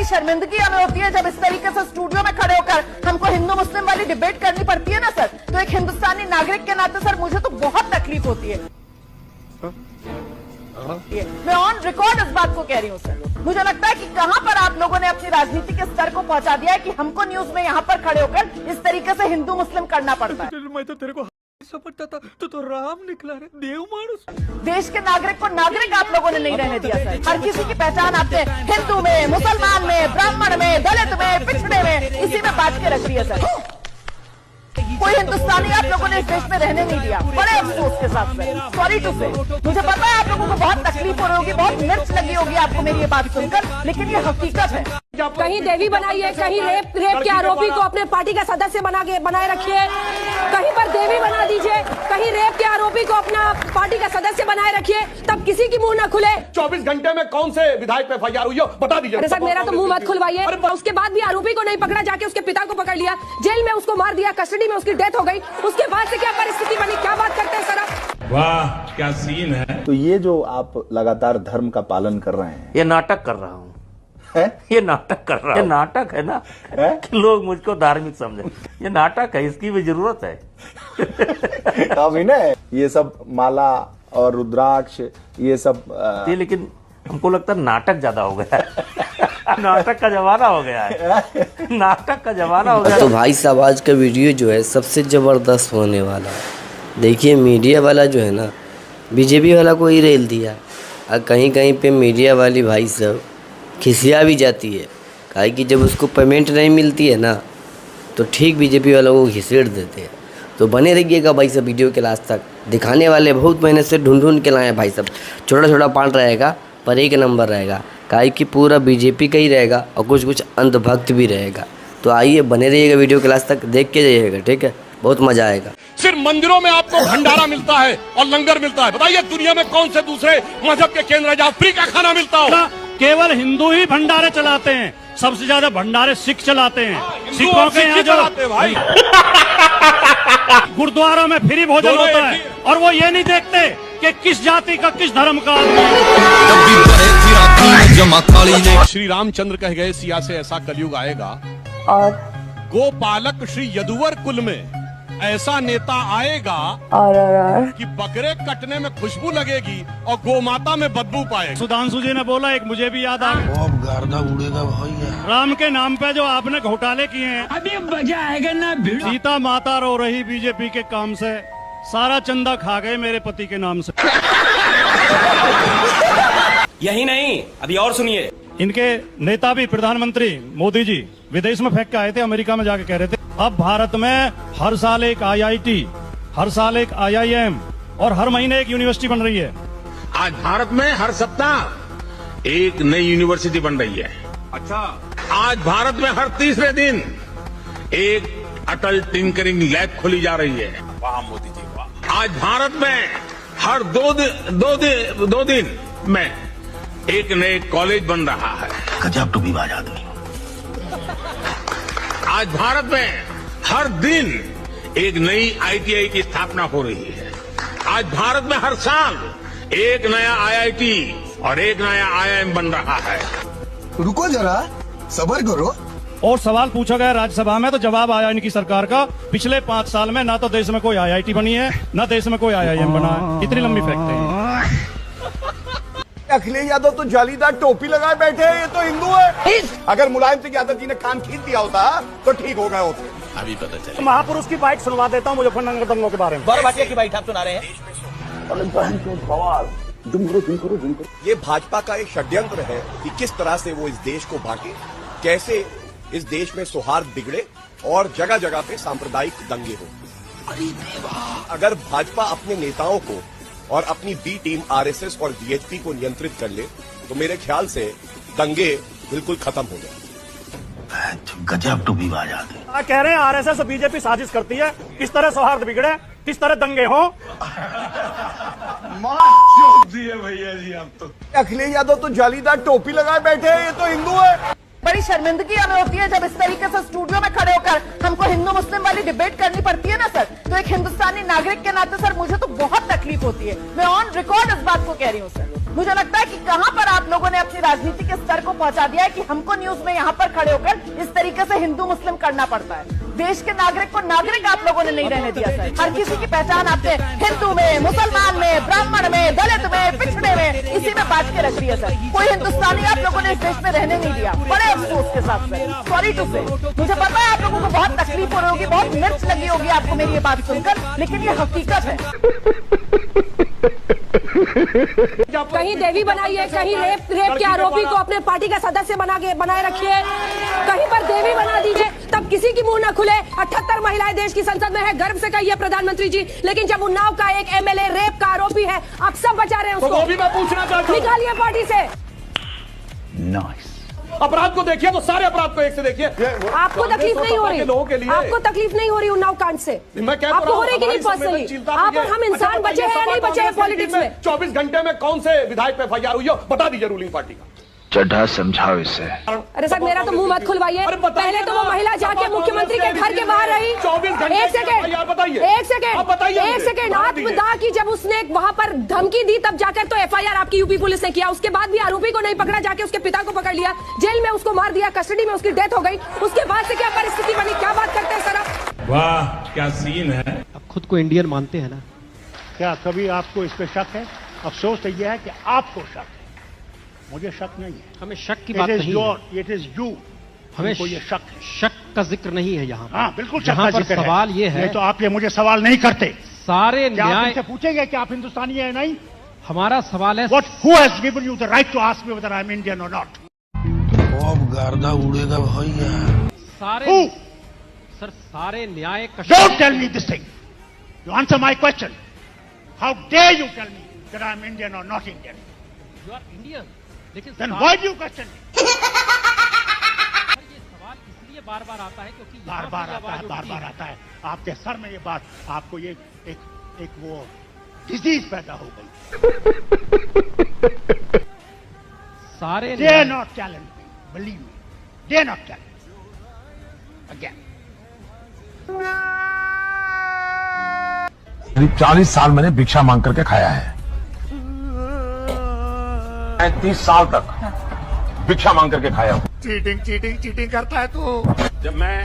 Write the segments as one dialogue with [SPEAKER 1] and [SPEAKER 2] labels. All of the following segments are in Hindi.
[SPEAKER 1] बड़ी शर्मिंदगी हमें होती है जब इस तरीके से स्टूडियो में खड़े होकर हमको हिंदू मुस्लिम वाली डिबेट करनी पड़ती है ना सर। तो एक हिंदुस्तानी नागरिक के नाते सर मुझे तो बहुत तकलीफ होती है। मैं ऑन रिकॉर्ड इस बात को कह रही हूँ सर। मुझे लगता है कि कहां पर आप लोगों ने अपनी राजनीति के स्तर को पहुंचा दिया है कि हमको न्यूज में यहाँ पर खड़े होकर इस तरीके से हिंदू मुस्लिम करना पड़ता है।
[SPEAKER 2] मैं तो तेरे को समझता था तो राम निकला रे, देव मानुस।
[SPEAKER 1] देश के नागरिक को नागरिक आप लोगों ने नहीं रहने दिया सर। हर किसी की पहचान आपने हिंदू में, मुसलमान में, ब्राह्मण में, दलित में, पिछड़े में, इसी में बांट के रख दिया सर। कोई हिंदुस्तानी आप लोगों ने इस देश में रहने नहीं दिया, बड़े अफसोस के साथ में। सॉरी टू से, मुझे पता है आप लोगों को बहुत तकलीफ हो रही होगी, बहुत मिर्च लगी होगी आपको मेरी ये बात सुनकर, लेकिन ये हकीकत है।
[SPEAKER 3] कहीं देवी बनाइए, कहीं रेप के आरोपी को अपने पार्टी का सदस्य बनाए रखिए, कहीं पर देवी बना दीजिए, कहीं रेप के आरोपी को अपना पार्टी का सदस्य बनाए रखिए, तब किसी की मुंह न खुले।
[SPEAKER 4] 24 घंटे में कौन से विधायक पे एफआईआर हुई हो बता दीजिए।
[SPEAKER 3] अरे सर मेरा तो मुंह मत खुलवाइए। उसके बाद भी आरोपी को नहीं पकड़ा, जाके उसके पिता को पकड़ लिया, जेल में उसको मार दिया, कस्टडी में उसकी डेथ हो गई। उसके बाद से क्या परिस्थिति बनी, क्या बात करते हैं सर आप?
[SPEAKER 5] वाह क्या सीन है।
[SPEAKER 6] तो ये जो आप लगातार धर्म का पालन कर रहे हैं,
[SPEAKER 7] ये नाटक कर रहा हूँ
[SPEAKER 6] है?
[SPEAKER 7] ये नाटक कर रहा हूँ। ये नाटक है ना
[SPEAKER 6] है?
[SPEAKER 7] कि लोग मुझको धार्मिक समझे। ये नाटक है, इसकी भी जरूरत है।
[SPEAKER 6] अभी ना ये सब माला और रुद्राक्ष ये सब
[SPEAKER 7] लेकिन हमको लगता है नाटक ज्यादा हो गया है। नाटक का जमाना हो गया है, नाटक का जमाना हो गया।
[SPEAKER 8] तो भाई साहब आज का वीडियो जो है सबसे जबरदस्त होने वाला है। देखिए मीडिया वाला जो है ना बीजेपी वाला को ही रेल दिया, और कहीं कहीं पे मीडिया वाली भाई साहब खिसिया भी जाती है, काहे कि जब उसको पेमेंट नहीं मिलती है ना तो ठीक बीजेपी वालों को घिसेड़ देते हैं। तो बने रहिएगा भाई साहब वीडियो के लास्ट तक, दिखाने वाले बहुत मेहनत से ढूंढ के लाए भाई साहब। छोटा छोटा पार्ट रहेगा पर एक नंबर रहेगा, काहे कि पूरा बीजेपी का ही रहेगा और कुछ कुछ अंधभक्त भी रहेगा। तो आइए बने रहिएगा वीडियो के लास्ट तक, देख के जाइएगा, ठीक है, बहुत मजा आएगा।
[SPEAKER 4] सिर्फ मंदिरों में आपको भंडारा मिलता है और लंगर मिलता है, बताइए दुनिया में कौन से दूसरे मजहब के केंद्र है जहाँ फ्री का खाना मिलता हो?
[SPEAKER 2] केवल हिंदू ही भंडारे चलाते हैं, सबसे ज्यादा भंडारे सिख चलाते हैं। सिखों के यहाँ जो
[SPEAKER 4] भाई
[SPEAKER 2] गुरुद्वारों में फ्री भोजन होता है और वो ये नहीं देखते कि किस जाति का किस धर्म का आदमी।
[SPEAKER 4] श्री रामचंद्र कह गए सिया से ऐसा कलयुग आएगा
[SPEAKER 1] और
[SPEAKER 4] गोपालक श्री यदुवर कुल में ऐसा नेता आएगा
[SPEAKER 1] और
[SPEAKER 4] कि बकरे कटने में खुशबू लगेगी और गोमाता में बदबू पाएगी।
[SPEAKER 2] सुधांशु जी ने बोला, एक मुझे भी याद आ गया, उड़ेगा भैया। राम के नाम पे जो आपने घोटाले किए हैं, अभी मजा आएगा ना। सीता माता रो रही बीजेपी के काम से, सारा चंदा खा गए मेरे पति के नाम से।
[SPEAKER 9] यही नहीं, अभी और सुनिए।
[SPEAKER 2] इनके नेता भी प्रधानमंत्री मोदी जी विदेश में फेंक के आए थे, अमेरिका में जाके कह रहे थे अब भारत में हर साल एक IIT, हर साल एक IIM और हर महीने एक यूनिवर्सिटी बन रही है।
[SPEAKER 5] आज भारत में हर सप्ताह एक नई यूनिवर्सिटी बन रही है। अच्छा, आज भारत में हर तीसरे दिन एक अटल टिंकरिंग लैब खोली जा रही है। वाह मोदी जी वाह। आज भारत में हर दो दिन में एक नए कॉलेज बन रहा है।
[SPEAKER 9] गजब टू भी आजाद।
[SPEAKER 5] आज भारत में हर दिन एक नई ITI की स्थापना हो रही है। आज भारत में हर साल एक नया IIT और एक नया IIM बन रहा है।
[SPEAKER 10] रुको जरा, सब्र करो।
[SPEAKER 2] और सवाल पूछा गया राज्यसभा में तो जवाब आया इनकी सरकार का, पिछले 5 साल में ना तो देश में कोई IIT बनी है, ना देश में कोई IIM बना है। इतनी लंबी फेंकते हैं।
[SPEAKER 4] अखिलेश यादव तो जालीदार टोपी लगाए बैठे हैं, ये तो हिंदू है। अगर मुलायम सिंह यादव जी ने कान खींच दिया होता तो ठीक हो गया होता।
[SPEAKER 5] अभी पता चला।
[SPEAKER 2] महापुरुष की बाइट सुनवा देता हूँ मुजफ्फरनगर दंगों के बारे में।
[SPEAKER 9] भाटिया की बाइट आप सुना रहे हैं।
[SPEAKER 4] ये भाजपा का एक षड्यंत्र है कि किस तरह से वो इस देश को बांटे, कैसे इस देश में सौहार्द बिगड़े और जगह जगह पे सांप्रदायिक दंगे हो। अगर भाजपा अपने नेताओं को और अपनी बी टीम RSS और VHP को नियंत्रित कर ले तो मेरे ख्याल से दंगे बिल्कुल खत्म हो गए।
[SPEAKER 9] गजब टू भी आजाद।
[SPEAKER 2] कह रहे हैं RSS और बीजेपी साजिश करती है, किस तरह सौहार्द बिगड़े, किस तरह दंगे हो।
[SPEAKER 4] भैया जी आप तो। अखिलेश यादव तो जालीदार टोपी लगाए बैठे हैं, ये तो हिंदू है।
[SPEAKER 1] बड़ी शर्मिंदगी हमें होती है जब इस तरीके से स्टूडियो में खड़े होकर हमको हिंदू मुस्लिम वाली डिबेट करनी पड़ती है ना सर। तो एक हिंदुस्तानी नागरिक के नाते सर मुझे तो बहुत तकलीफ होती है। मैं ऑन रिकॉर्ड इस बात को कह रही हूँ सर। मुझे लगता है कि कहां पर आप लोगों ने अपनी राजनीति के स्तर को पहुंचा दिया है कि हमको न्यूज में यहां पर खड़े होकर इस तरीके से हिंदू मुस्लिम करना पड़ता है। देश के नागरिक को नागरिक आप लोगों ने नहीं रहने दिया सर। हर किसी की पहचान आपने हिंदू में, मुसलमान में, ब्राह्मण में, दलित में, पिछड़े में, इसी में बांट के रख दिया सर। कोई हिंदुस्तानी आप लोगों ने इस देश में रहने नहीं दिया, बड़े अफसोस के साथ सर। सॉरी टू से। मुझे पता है आप लोगों को बहुत तकलीफ हो रही होगी, बहुत मिर्च लगी होगी आपको मेरी ये बात सुनकर, लेकिन ये हकीकत है।
[SPEAKER 3] कहीं देवी बनाइए, कहीं रेप के आरोपी को अपने पार्टी का सदस्य बनाए रखिए, कहीं पर देवी बना दीजिए, तब किसी की मुंह न खुले। 78 महिलाएं देश की संसद में है, गर्व से कहिए प्रधानमंत्री जी। लेकिन जब उन्नाव का एक एमएलए रेप का आरोपी है, आप सब बचा रहे हैं उसको।
[SPEAKER 11] तो वो भी मैं पूछना चाहता हूं,
[SPEAKER 3] निकालिए पार्टी से।
[SPEAKER 11] अपराध को देखिए तो सारे अपराध को एक से देखिए।
[SPEAKER 3] आपको तकलीफ नहीं हो रही, आपको तकलीफ नहीं हो रही उन्नाव कांड से? आपको हो रही कि नहीं पर्सनली? आप और हम इंसान बचे हैं या नहीं बचे हैं पॉलिटिक्स में?
[SPEAKER 11] 24 घंटे में कौन से विधायक पे FIR हुई है बता दीजिए रूलिंग पार्टी का।
[SPEAKER 9] चड्ढा समझाओ इसे।
[SPEAKER 3] अरे सर मेरा तो मुंह मत खुलवाइए। पहले तो वो महिला जाके मुख्यमंत्री के घर के बाहर रही।
[SPEAKER 11] 24 घंटे
[SPEAKER 3] एक सेकेंड आत्मदाह की जब उसने वहां पर धमकी दी तब जाकर तो FIR आपकी यूपी पुलिस ने किया। उसके बाद भी आरोपी को नहीं पकड़ा, जाके उसके पिता को पकड़ लिया, जेल में उसको मार दिया, कस्टडी में उसकी डेथ हो गई। उसके बाद से क्या परिस्थिति बनी, क्या बात करते हैं सर आप?
[SPEAKER 5] वाह क्या सीन है।
[SPEAKER 2] आप खुद को इंडियन मानते हैं ना? क्या कभी आपको इस पे शक है? अफसोस तो यह है कि आपको शक है, मुझे शक नहीं है।
[SPEAKER 12] हमें शक की बात नहीं है,
[SPEAKER 2] इट इज यू।
[SPEAKER 12] हमें
[SPEAKER 2] को ये शक है।
[SPEAKER 12] शक का जिक्र नहीं है यहाँ।
[SPEAKER 2] हाँ बिल्कुल।
[SPEAKER 12] यहाँ पर सवाल ये है,
[SPEAKER 2] तो आप ये मुझे सवाल नहीं करते।
[SPEAKER 12] सारे न्याय
[SPEAKER 2] पूछेंगे कि आप हिंदुस्तानी है नहीं?
[SPEAKER 12] हमारा सवाल है,
[SPEAKER 2] who has given you the right to ask me whether I am Indian or not?
[SPEAKER 9] अब गर्दा उड़ेगा भैया।
[SPEAKER 12] सारे न्याय।
[SPEAKER 2] Don't tell me this thing. You answer my question. How dare you tell me that I am Indian or not Indian?
[SPEAKER 12] You are Indian. लेकिन
[SPEAKER 2] Then why do you question me?
[SPEAKER 12] ये सवाल इसलिए बार बार आता है क्योंकि
[SPEAKER 2] बार बार आता है आपके सर में ये बात। आपको ये एक वो डिजीज पैदा हो गई।
[SPEAKER 12] सारे
[SPEAKER 2] Dare not challenge me. Believe me. Dare not challenge me. Again.
[SPEAKER 5] 40 साल मैंने भिक्षा मांग करके खाया है। 30 साल तक भिक्षा मांग करके खाया हूं।
[SPEAKER 2] चीटिंग करता है तू।
[SPEAKER 5] जब मैं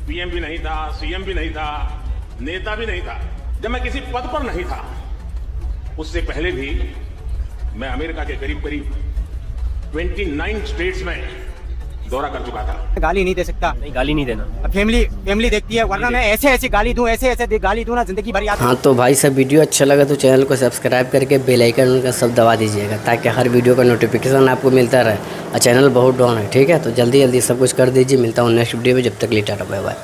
[SPEAKER 5] PM भी नहीं था, CM भी नहीं था, नेता भी नहीं था, जब मैं किसी पद पर नहीं था, उससे पहले भी मैं अमेरिका के करीब 29 स्टेट्स में दौरा कर चुका था।
[SPEAKER 13] गाली नहीं दे सकता।
[SPEAKER 7] नहीं, गाली नहीं देना।
[SPEAKER 13] फैमिली देखती है, वरना मैं ऐसे गाली दूं, ऐसे गाली दूं ना जिंदगी भर याद।
[SPEAKER 8] हाँ तो भाई सब वीडियो अच्छा लगा तो चैनल को सब्सक्राइब करके बेल आइकन का सब दबा दीजिएगा ताकि हर वीडियो का नोटिफिकेशन आपको मिलता रहे। और चैनल बहुत डाउन है, ठीक है? तो जल्दी सब कुछ कर दीजिए। मिलता हूँ नेक्स्ट वीडियो में, जब तक लेटर बाय बाय।